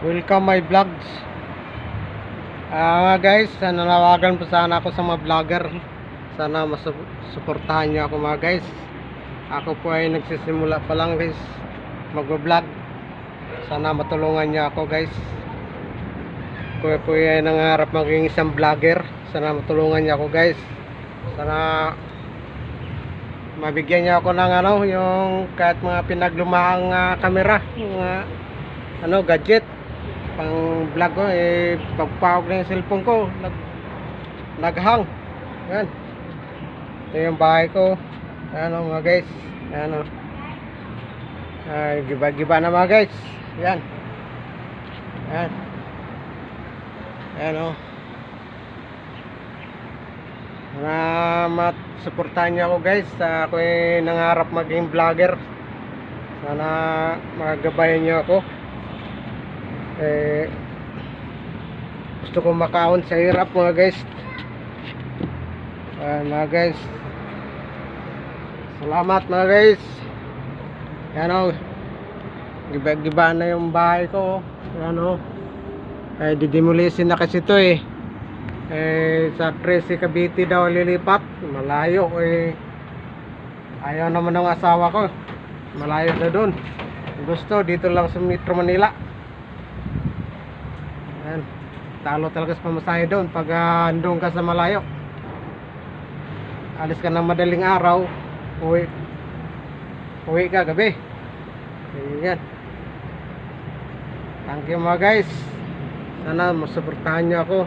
Welcome my vlogs. Guys, nanawagan po sana ako sa mga vlogger. Sana masuportahan nyo ako mga guys. Ako po ay nagsisimula pa lang guys mag-vlog. Sana matulungan nyo ako guys. Ako po ay nangarap maging isang vlogger. Sana matulungan nyo ako guys. Sana mabigyan nyo ako ng yung kahit mga pinaglumahang kamera, mga gadget pang vlog ko. Pagpawag na yung cellphone ko naghang. Yan, ito yung bahay ko. Mga guys, giba-giba na mga guys. Yan, suportahan niyo ako guys. Ako ay nangarap maging vlogger. Sana magabayan niyo ako. Gusto ko makaon sa hirap mga guys. Mga guys, salamat mga guys. Giba-giba na yung bahay ko. Didemolisin na kasi ito sa 13 Cavite daw lilipat. Malayo ayaw naman ng asawa ko, malayo na doon. Gusto dito lang sa Metro Manila. Talo talaga sa pamasahe doon pag andun ka sa malayo. Alis ka ng madaling araw, uwi ka gabi. Ayan. Thank you mga guys. Sana masuportahan nyo ako.